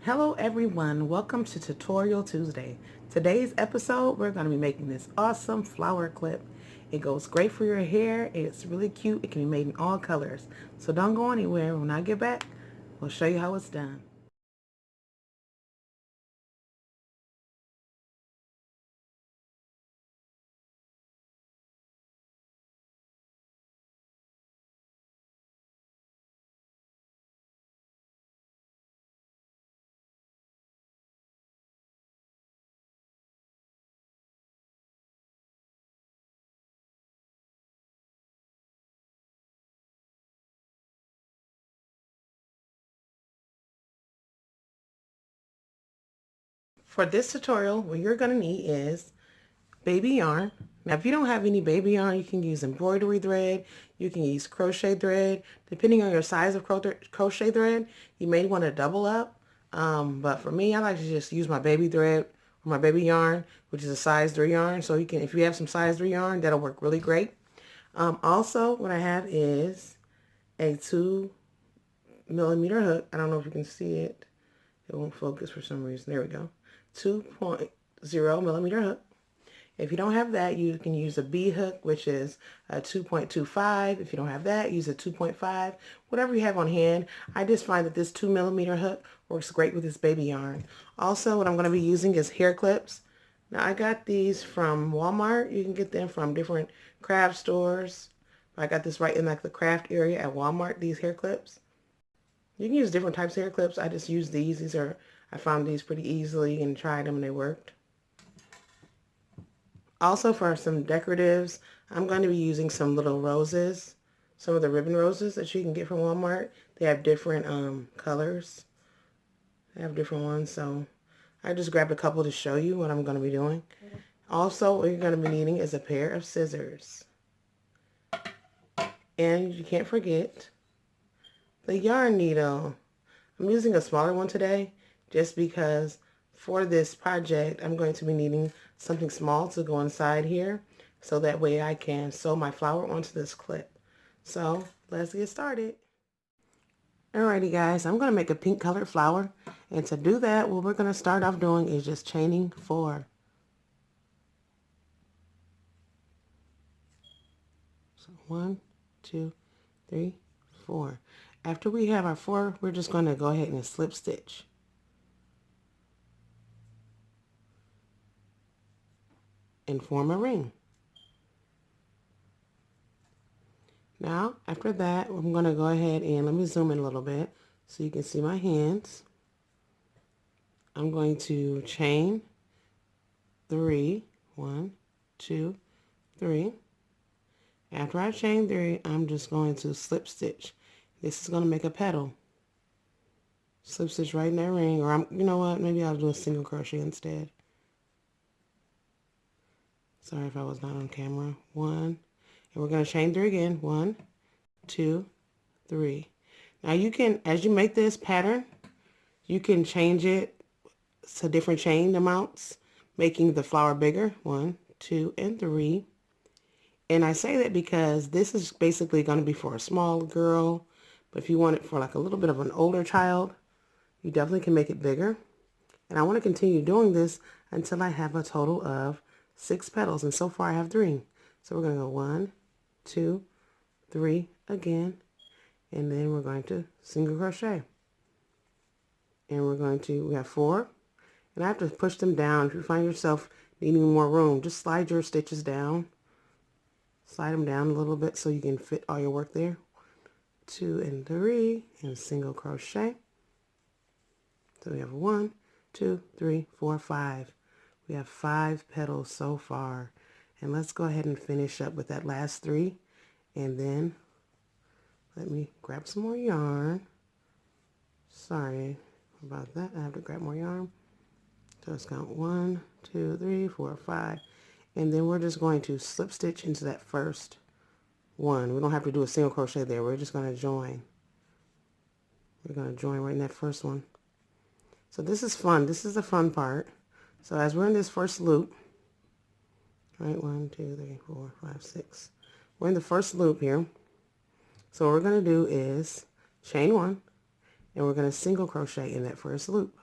Hello everyone, welcome to Tutorial Tuesday. Today's episode, we're going to be making this awesome flower clip. It goes great for your hair, it's really cute, it can be made in all colors. So don't go anywhere, when I get back, we'll show you how it's done. For this tutorial, what you're going to need is baby yarn. Now if you don't have any baby yarn, you can use embroidery thread, you can use crochet thread. Depending on your size of crochet thread, you may want to double up. But for me, I like to just use my baby thread or my baby yarn, which is a size 3 yarn. So you can, if you have some size 3 yarn, that'll work really great. Also, what I have is a 2mm hook. I don't know if you can see it. It won't focus for some reason. There we go. 2.0mm hook. If you don't have that, you can use a B hook, which is a 2.25. If you don't have that, use a 2.5. Whatever you have on hand. I just find that this 2mm hook works great with this baby yarn. Also, what I'm going to be using is hair clips. Now, I got these from Walmart. You can get them from different craft stores. I got this right in like the craft area at Walmart, these hair clips. You can use different types of hair clips. I just use these. I found these pretty easily and tried them and they worked. Also for some decoratives, I'm going to be using some little roses, some of the ribbon roses that you can get from Walmart. They have different colors. They have different ones, so I just grabbed a couple to show you what I'm going to be doing. Also, what you're going to be needing is a pair of scissors. And you can't forget the yarn needle. I'm using a smaller one today just because for this project, I'm going to be needing something small to go inside here so that way I can sew my flower onto this clip. So let's get started. Alrighty guys, I'm going to make a pink colored flower, and to do that, what we're going to start off doing is just chaining 4. So 1, 2, 3, 4. After we have our 4, we're just going to go ahead and slip stitch. And form a ring. Now, after that, I'm going to go ahead and let me zoom in a little bit so you can see my hands. I'm going to chain 3, 1, 2, 3. After I chain 3, I'm just going to slip stitch. This is going to make a petal. Slip stitch right in that ring, or you know what, maybe I'll do a single crochet instead. Sorry if I was not on camera. 1, and we're going to chain 3 again. 1, 2, 3. Now you can, as you make this pattern, you can change it to different chain amounts, making the flower bigger. 1, 2, and 3. And I say that because this is basically going to be for a small girl, but if you want it for like a little bit of an older child, you definitely can make it bigger. And I want to continue doing this until I have a total of 6 petals, and so far I have 3. So we're going to go 1, 2, 3 again, and then we're going to single crochet. And we have 4, and I have to push them down. If you find yourself needing more room, just slide your stitches down. Slide them down a little bit so you can fit all your work there. 2 and 3, and single crochet. So we have 1, 2, 3, 4, 5. We have 5 petals so far. And let's go ahead and finish up with that last 3. And then let me grab some more yarn. Sorry about that. I have to grab more yarn. So let's count 1, 2, 3, 4, 5. And then we're just going to slip stitch into that first one. We don't have to do a single crochet there. We're just going to join. We're going to join right in that first one. So this is fun. This is the fun part. So as we're in this first loop, right, 1, 2, 3, 4, 5, 6. We're in the first loop here. So what we're going to do is chain 1, and we're going to single crochet in that first loop.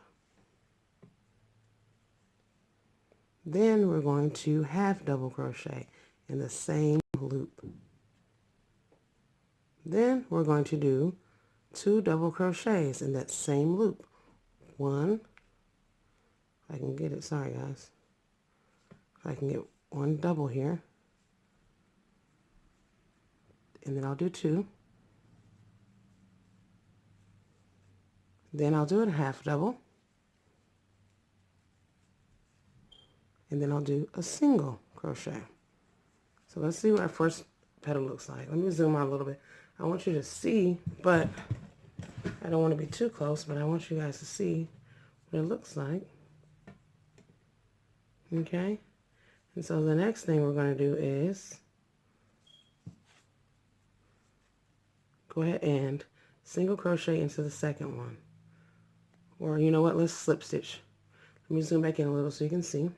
Then we're going to half double crochet in the same loop. Then we're going to do 2 double crochets in that same loop. 1, if I can get it, sorry guys. If I can get 1 double here. And then I'll do 2. Then I'll do a half double. And then I'll do a single crochet. So let's see what our first petal looks like. Let me zoom out a little bit. I want you to see, but I don't want to be too close, but I want you guys to see what it looks like. Okay? And so the next thing we're going to do is go ahead and single crochet into the second one. Or you know what, let's slip stitch. Let me zoom back in a little so you can see.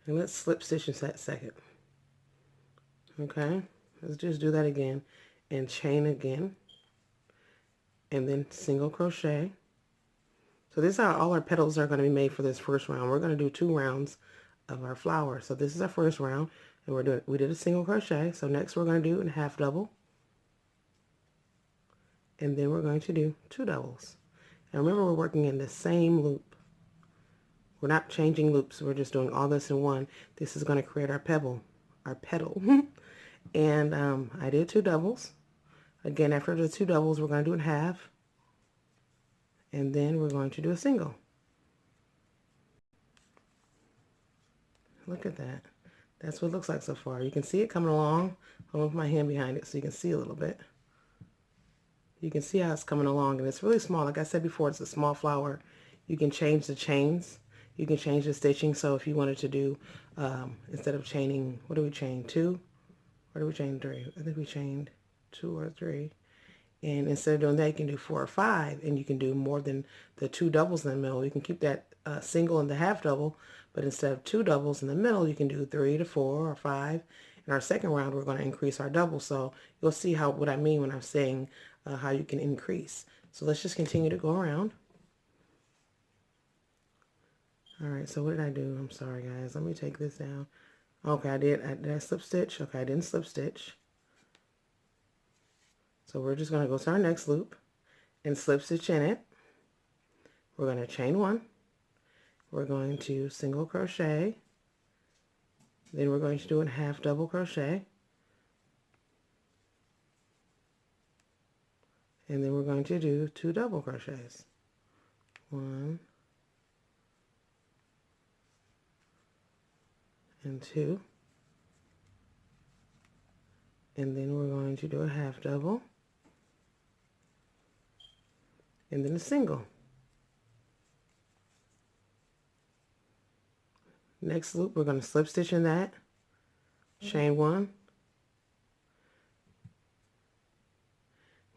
And let's slip stitch into that second. Okay, let's just do that again and chain again. And then single crochet. So this is how all our petals are going to be made for this first round. We're going to do 2 rounds of our flower. So this is our first round, and we did a single crochet. So next we're going to do a half double. And then we're going to do 2 doubles. And remember, we're working in the same loop. We're not changing loops. We're just doing all this in one. This is going to create our petal. And I did 2 doubles. Again, after the 2 doubles, we're going to do it half. And then we're going to do a single. Look at that. That's what it looks like so far. You can see it coming along. I'll move my hand behind it so you can see a little bit. You can see how it's coming along, and it's really small. Like I said before, it's a small flower. You can change the chains. You can change the stitching. So if you wanted to do, instead of chaining, what do we chain? 2? Or do we chain 3? I think we chained 2 or 3. And instead of doing that, you can do 4 or 5, and you can do more than the 2 doubles in the middle. You can keep that single and the half double, but instead of 2 doubles in the middle, you can do 3 to 4 or 5. In our second round, we're going to increase our double. So you'll see what I mean when I'm saying how you can increase. So let's just continue to go around. All right, so what did I do? I'm sorry, guys. Let me take this down. Okay, did I slip stitch? Okay, I didn't slip stitch. So we're just going to go to our next loop and slip stitch in it. We're going to chain 1. We're going to single crochet. Then we're going to do a half double crochet. And then we're going to do 2 double crochets. 1 and 2. And then we're going to do a half double. And then a single. Next loop, we're going to slip stitch in that, chain 1.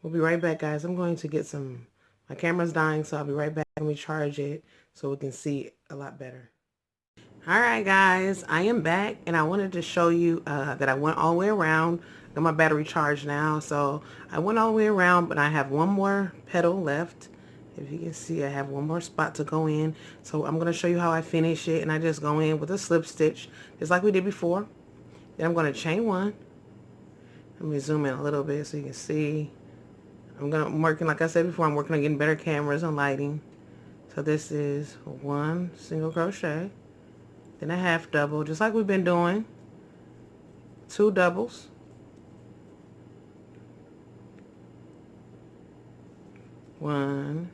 We'll be right back, guys. I'm going to get my camera's dying, so I'll be right back and recharge it so we can see a lot better. All right, guys, I am back, and I wanted to show you that I went all the way around. I got my battery charged now, so I went all the way around, but I have 1 more petal left. If you can see, I have 1 more spot to go in. So I'm going to show you how I finish it, and I just go in with a slip stitch, just like we did before. Then I'm going to chain 1. Let me zoom in a little bit so you can see. I'm working, like I said before, I'm working on getting better cameras and lighting. So this is 1 single crochet, then a half double, just like we've been doing. 2 doubles. 1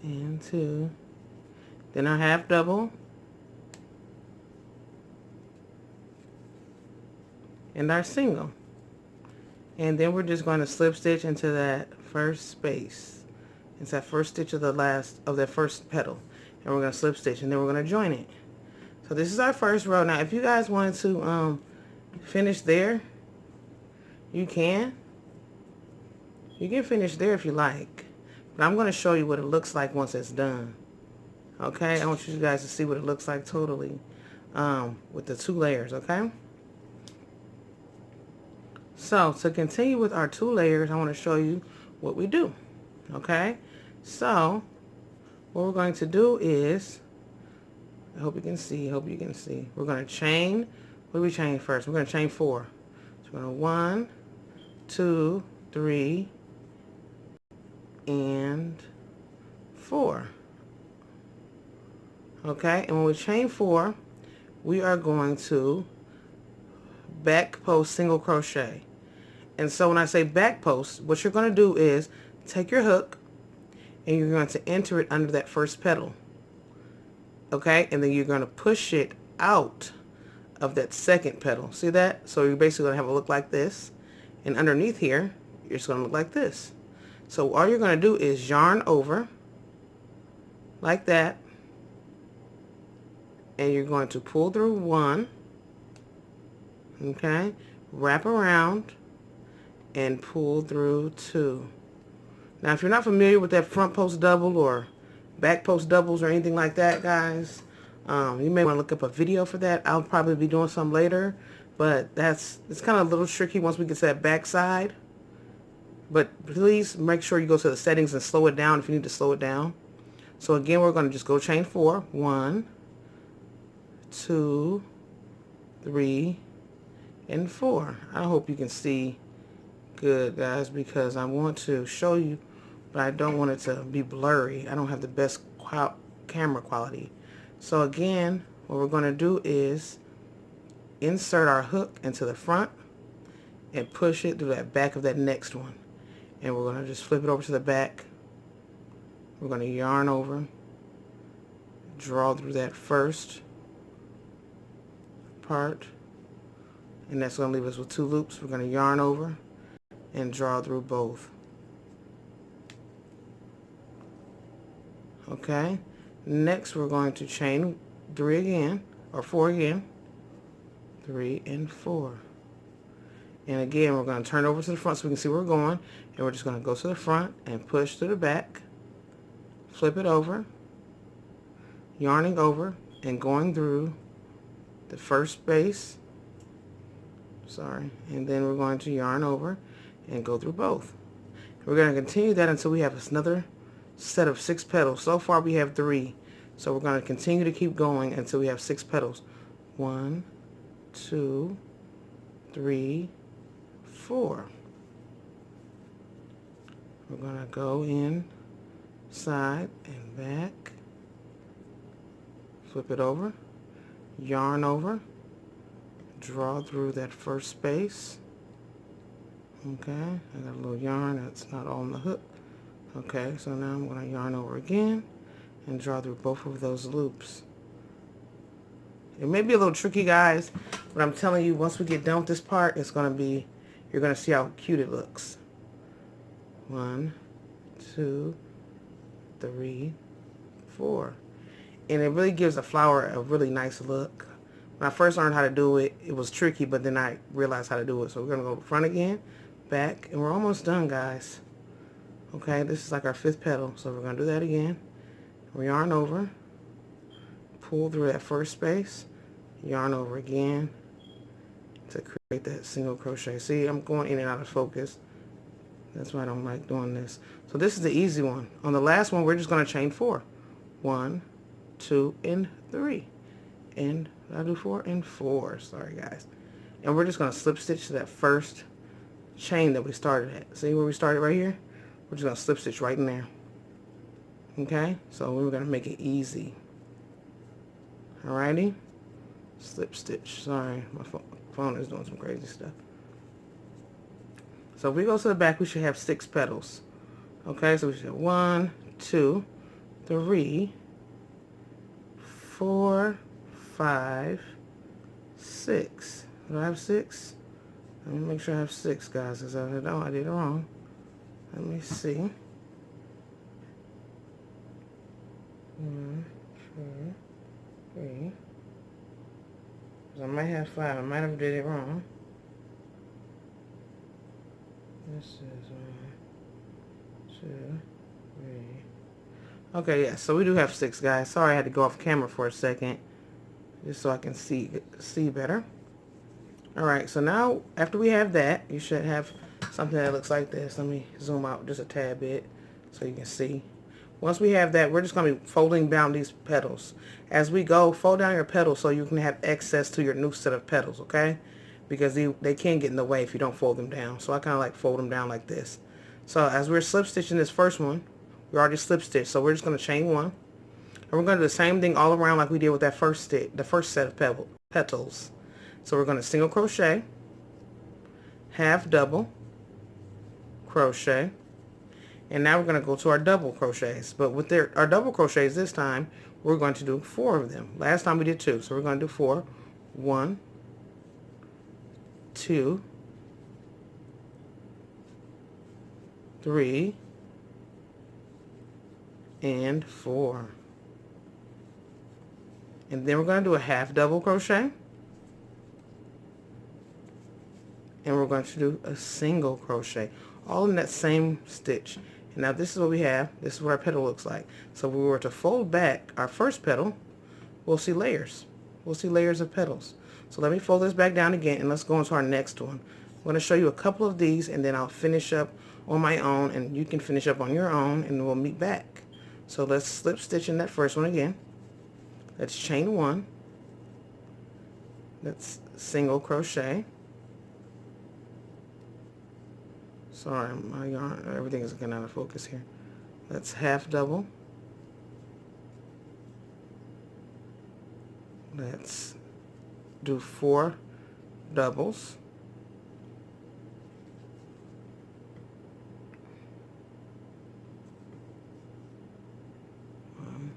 and 2. Then a half double. And our single. And then we're just going to slip stitch into that first space. It's that first stitch of that first petal. And we're going to slip stitch, and then we're going to join it. So this is our first row. Now if you guys wanted to finish there, you can. You can finish there if you like. But I'm going to show you what it looks like once it's done. Okay? I want you guys to see what it looks like totally with the 2 layers, okay? So to continue with our 2 layers, I want to show you what we do. Okay? So what we're going to do is, I hope you can see, we're going to chain, what do we chain first? We're going to chain 4. So we're going to 1, 2, 3, and 4. Okay, and when we chain 4, we are going to back post single crochet. And so when I say back post, what you're going to do is take your hook and you're going to enter it under that first petal. Okay, and then you're going to push it out of that second petal. See that? So you're basically going to have a look like this. And underneath here, you're just going to look like this. So all you're going to do is yarn over like that. And you're going to pull through 1. Okay, wrap around and pull through 2. Now, if you're not familiar with that front post double or back post doubles or anything like that, guys, you may want to look up a video for that. I'll probably be doing some later, but it's kind of a little tricky once we get to that back side. But please make sure you go to the settings and slow it down if you need to slow it down. So again, we're going to just go chain 4. 1, 2, 3, and 4. I hope you can see good, guys, because I want to show you, but I don't want it to be blurry. I don't have the best camera quality. So again, what we're going to do is insert our hook into the front and push it through that back of that next one. And we're going to just flip it over to the back. We're going to yarn over, draw through that first part, and that's going to leave us with 2 loops. We're going to yarn over and draw through both. Okay, next we're going to chain 3 again, or 4 again. 3 and 4. And again, we're going to turn over to the front so we can see where we're going. And we're just going to go to the front and push to the back. Flip it over. Yarning over and going through the first space. Sorry. And then we're going to yarn over and go through both. We're going to continue that until we have another set of 6 petals. So far we have 3. So we're going to continue to keep going until we have 6 petals. 1, 2, 3, 4. We're going to go in, side and back, flip it over, yarn over, draw through that first space. Okay, I got a little yarn that's not on the hook. Okay, so now I'm going to yarn over again and draw through both of those loops. It may be a little tricky, guys, but I'm telling you, once we get done with this part, it's going to be, you're going to see how cute it looks. 1, 2, 3, 4. And it really gives the flower a really nice look. When I first learned how to do it, it was tricky, but then I realized how to do it. So we're going to go front again, back, and we're almost done, guys. Okay, this is like our 5th petal, so we're going to do that again. We yarn over, pull through that first space, yarn over again to create that single crochet. See, I'm going in and out of focus. That's why I don't like doing this. So this is the easy one. On the last one, we're just going to chain 4. 1, 2, and 3. And I'll do 4 and 4. Sorry, guys. And we're just going to slip stitch to that first chain that we started at. See where we started right here? We're just going to slip stitch right in there. Okay? So we're going to make it easy. Alrighty? Slip stitch. Sorry, my phone is doing some crazy stuff. So if we go to the back, we should have 6 petals. Okay, so we should have 1, 2, 3, 4, 5, 6. Do I have 6? Let me make sure I have 6, guys, because I know I did it wrong. Let me see. 1, 2, 3. I might have 5. I might have did it wrong. This is 1, 2, 3. Okay, yeah, so we do have 6, guys. Sorry I had to go off camera for a second, just so I can see better. Alright, so now after we have that, you should have something that looks like this. Let me zoom out just a tad bit so you can see. Once we have that, we're just going to be folding down these petals. As we go, fold down your petals so you can have access to your new set of petals, okay? Because they can get in the way if you don't fold them down. So I kind of like fold them down like this. So as we're slip stitching this first one, we already slip stitched. So we're just going to chain one. And we're going to do the same thing all around like we did with that first stitch, the first set of petals. So we're going to single crochet, half double, crochet, and now we're going to go to our double crochets. But with our double crochets this time, we're going to do 4 of them. Last time we did 2, so we're going to do 4. 1, 2, 3, and 4. And then we're going to do a half double crochet. And we're going to do a single crochet, all in that same stitch. And now this is what we have. This is what our petal looks like. So if we were to fold back our first petal, we'll see layers. We'll see layers of petals. So let me fold this back down again, and let's go into our next one. I'm going to show you a couple of these, and then I'll finish up on my own, and you can finish up on your own, and we'll meet back. So let's slip stitch in that first one again. Let's chain one. Let's single crochet. Sorry, my yarn, everything is getting out of focus here. Let's half double. Let's do 4 doubles. One,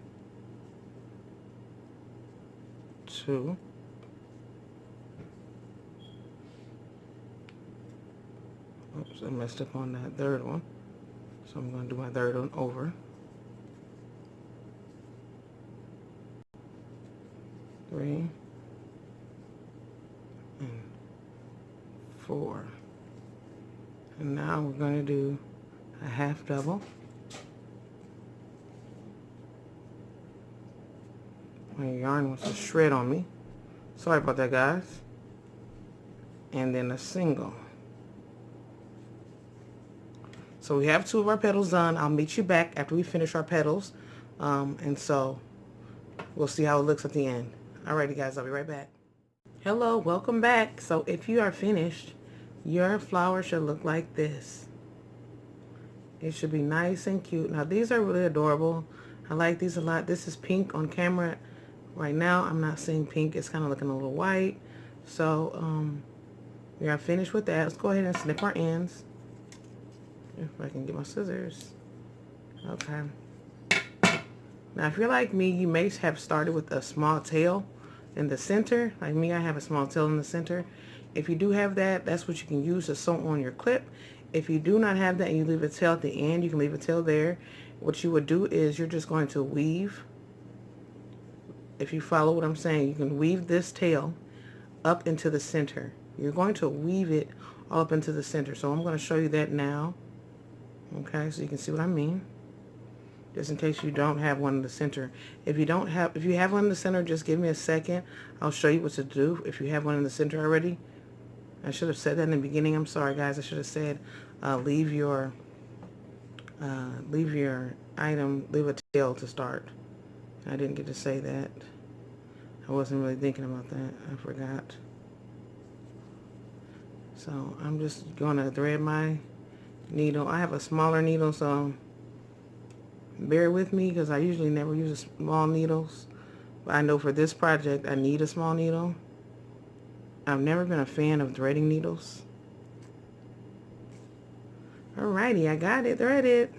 2. Oops, I messed up on that third one. So I'm going to do my third one over. 3 and 4. And now we're going to do a half double. My yarn wants to shred on me. Sorry about that, guys. And then a single. So we have 2 of our petals done. I'll meet you back after we finish our petals. And so we'll see how it looks at the end. Alrighty guys, I'll be right back. Hello, welcome back. So if you are finished, your flower should look like this. It should be nice and cute. Now these are really adorable. I like these a lot. This is pink on camera. Right now I'm not seeing pink. It's kind of looking a little white. So we are finished with that. Let's go ahead and snip our ends. If I can get my scissors. Okay. Now if you're like me, you may have started with a small tail in the center. Like me, I have a small tail in the center. If you do have that, that's what you can use to sew on your clip. If you do not have that and you leave a tail at the end, you can leave a tail there. What you would do is you're just going to weave. If you follow what I'm saying, you can weave this tail up into the center. You're going to weave it all up into the center. So I'm going to show you that now. Okay, so you can see what I mean. Just in case you don't have one in the center. If you have one in the center, just give me a second. I'll show you what to do if you have one in the center already. I should have said that in the beginning. I'm sorry, guys. I should have said leave your item, leave a tail to start. I didn't get to say that. I wasn't really thinking about that. I forgot. So I'm just going to thread my needle. I have a smaller needle, so bear with me because I usually never use small needles. But I know for this project I need a small needle. I've never been a fan of threading needles. Alrighty, I got it threaded.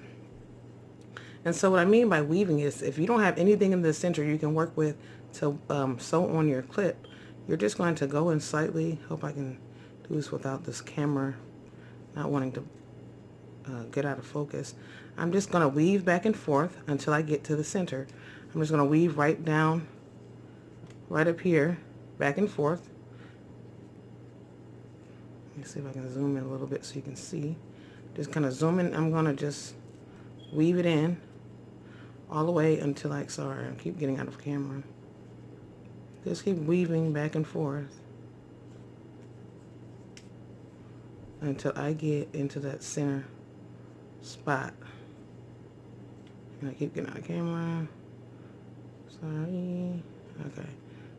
And so what I mean by weaving is if you don't have anything in the center you can work with to sew on your clip, you're just going to go in slightly. Hope I can do this without this camera not wanting to get out of focus. I'm just going to weave back and forth until I get to the center. I'm just going to weave right down, right up here, back and forth. Let me see if I can zoom in a little bit so you can see. Just kind of zoom in. I'm going to just weave it in all the way until I keep getting out of camera. Just keep weaving back and forth until I get into that center spot. And I keep getting out of camera. Sorry. Okay.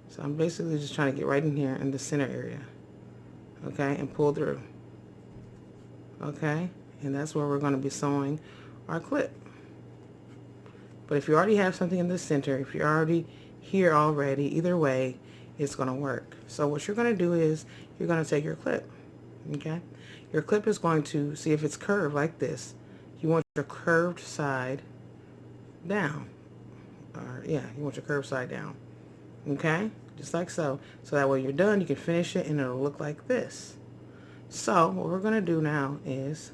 So I'm basically just trying to get right in here in the center area. Okay, and pull through. Okay, and that's where we're going to be sewing our clip. But if you already have something in the center, if you're already here already, either way, it's going to work. So what you're going to do is you're going to take your clip. Okay, your clip is going to see if it's curved like this. You want your curved side down. Or yeah, you want your curved side down. Okay, just like so. So that way you're done, you can finish it and it'll look like this. So what we're going to do now is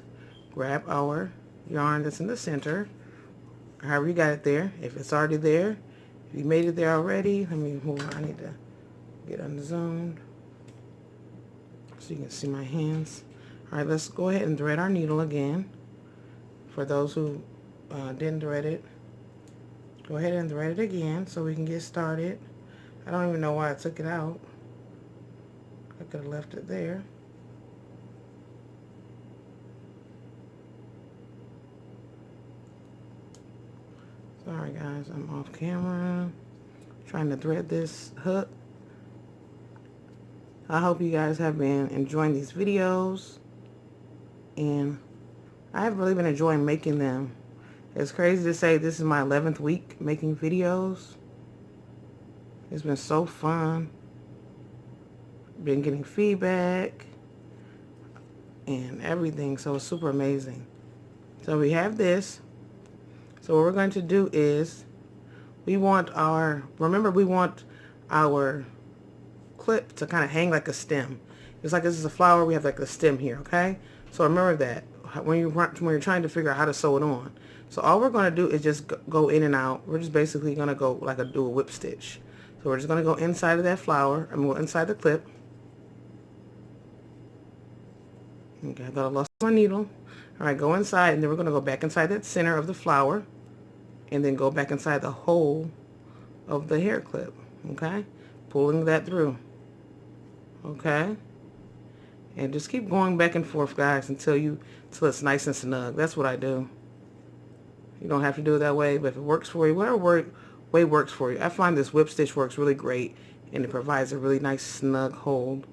grab our yarn that's in the center, however you got it there. If it's already there, if you made it there already, let me move on. I need to get unzoomed so you can see my hands. All right, let's go ahead and thread our needle again. For those who didn't thread it, go ahead and thread it again so we can get started. I don't even know why I took it out. I could have left it there. Sorry guys, I'm off camera trying to thread this hook. I hope you guys have been enjoying these videos, and I have really been enjoying making them. It's crazy to say this is my 11th week making videos. It's been so fun. Been getting feedback and everything, so it's super amazing. So we have this. So what we're going to do is we want our clip to kind of hang like a stem. It's like this is a flower, we have like a stem here, okay? So remember that when you're trying to figure out how to sew it on. So all we're going to do is just go in and out. We're just basically going to go like do a whip stitch. So we're just going to go inside of that flower, and go inside the clip. Okay, I thought I lost my needle. All right, go inside, and then we're going to go back inside that center of the flower, and then go back inside the hole of the hair clip. Okay, pulling that through. Okay, and just keep going back and forth, guys, until it's nice and snug. That's what I do. You don't have to do it that way, but if it works for you, whatever way works for you. I find this whip stitch works really great, and it provides a really nice snug hold.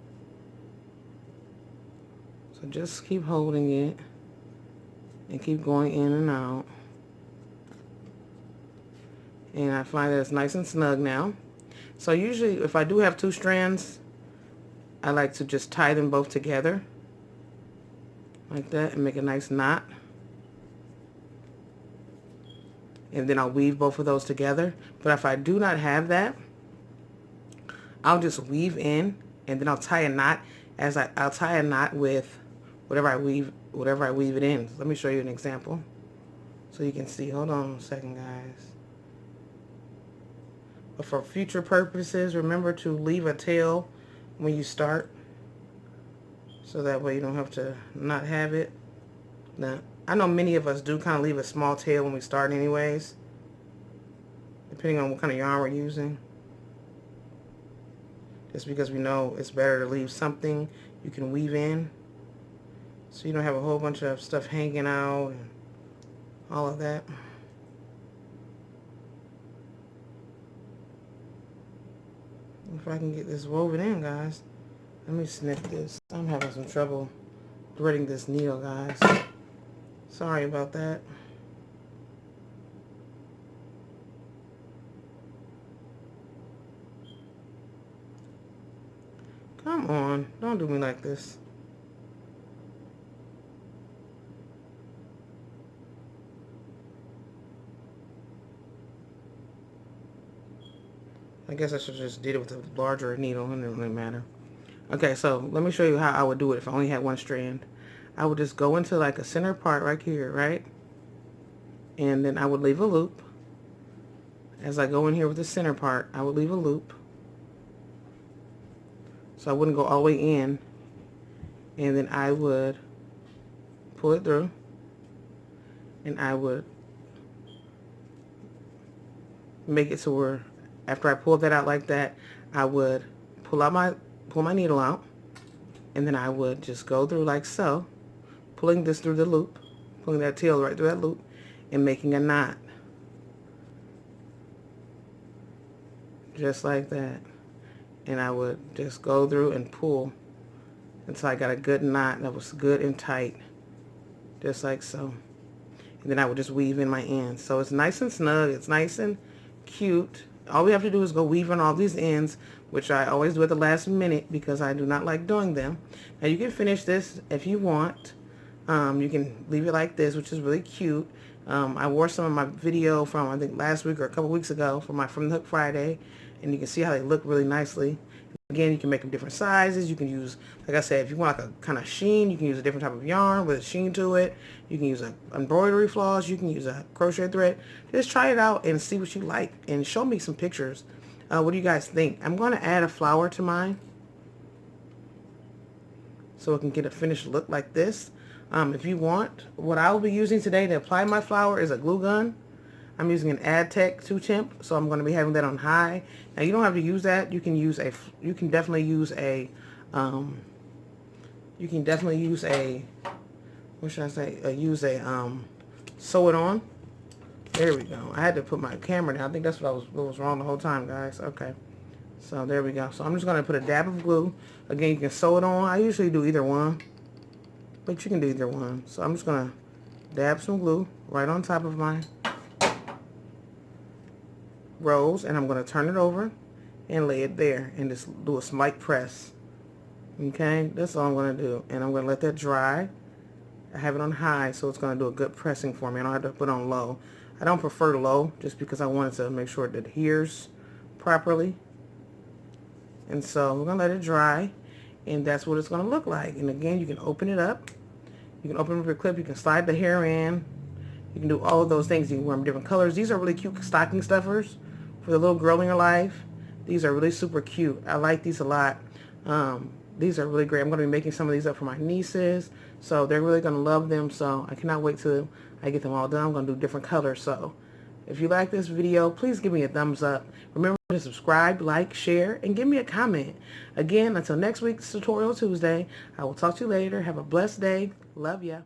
So just keep holding it and keep going in and out. And I find that it's nice and snug now. So usually if I do have two strands, I like to just tie them both together like that and make a nice knot. And then I'll weave both of those together. But if I do not have that, I'll just weave in, and then I'll tie a knot I'll tie a knot with whatever I weave it in. Let me show you an example so you can see. Hold on a second, guys. But for future purposes, remember to leave a tail when you start, so that way you don't have to not have it. Now, I know many of us do kind of leave a small tail when we start anyways, depending on what kind of yarn we're using. Just because we know it's better to leave something you can weave in, so you don't have a whole bunch of stuff hanging out and all of that. If I can get this woven in, guys. Let me snip this. I'm having some trouble threading this needle, guys. Sorry about that. Come on, don't do me like this. I guess I should just did it with a larger needle, and it doesn't really matter. Okay, so let me show you how I would do it if I only had one strand. I would just go into like a center part right here, right? And then I would leave a loop. As I go in here with the center part, I would leave a loop. So I wouldn't go all the way in. And then I would pull it through. And I would make it so where after I pull that out like that, I would pull my needle out, and then I would just go through like so, pulling this through the loop, pulling that tail right through that loop, and making a knot. just like that. And I would just go through and pull until I got a good knot that was good and tight, just like so. And then I would just weave in my ends. So it's nice and snug. It's nice and cute. All we have to do is go weave in all these ends, which I always do at the last minute because I do not like doing them. Now you can finish this if you want. You can leave it like this, which is really cute. I wore some of my video from, I think, last week or a couple weeks ago for my From the Hook Friday, and you can see how they look really nicely. Again, you can make them different sizes. You can use, like I said, if you want like a kind of sheen, you can use a different type of yarn with a sheen to it. You can use an embroidery floss. You can use a crochet thread. Just try it out and see what you like and show me some pictures. What do you guys think? I'm going to add a flower to mine so it can get a finished look like this. If you want, what I will be using today to apply my flower is a glue gun. I'm using an AdTech 2-temp, so I'm going to be having that on high. Now you don't have to use that. You can definitely use a, what should I say? Sew it on. There we go. I had to put my camera down. I think that's what was wrong the whole time, guys. Okay. So there we go. So I'm just going to put a dab of glue. Again, you can sew it on. I usually do either one, but you can do either one. So I'm just going to dab some glue right on top of my rose, and I'm going to turn it over and lay it there and just do a slight press. Okay, that's all I'm going to do, and I'm going to let that dry. I have it on high, so it's going to do a good pressing for me. I don't have to put it on low. I don't prefer low just because I wanted to make sure it adheres properly. And so we're going to let it dry, and that's what it's going to look like. And again, you can open it up. You can open it with your clip. You can slide the hair in. You can do all of those things. You can wear them different colors. These are really cute stocking stuffers for the little girl in your life. These are really super cute. I like these a lot. These are really great. I'm going to be making some of these up for my nieces, so they're really going to love them. So I cannot wait till I get them all done. I'm going to do different colors. So if you like this video, please give me a thumbs up. Remember to subscribe, like, share, and give me a comment. Again, until next week's Tutorial Tuesday, I will talk to you later. Have a blessed day. Love ya.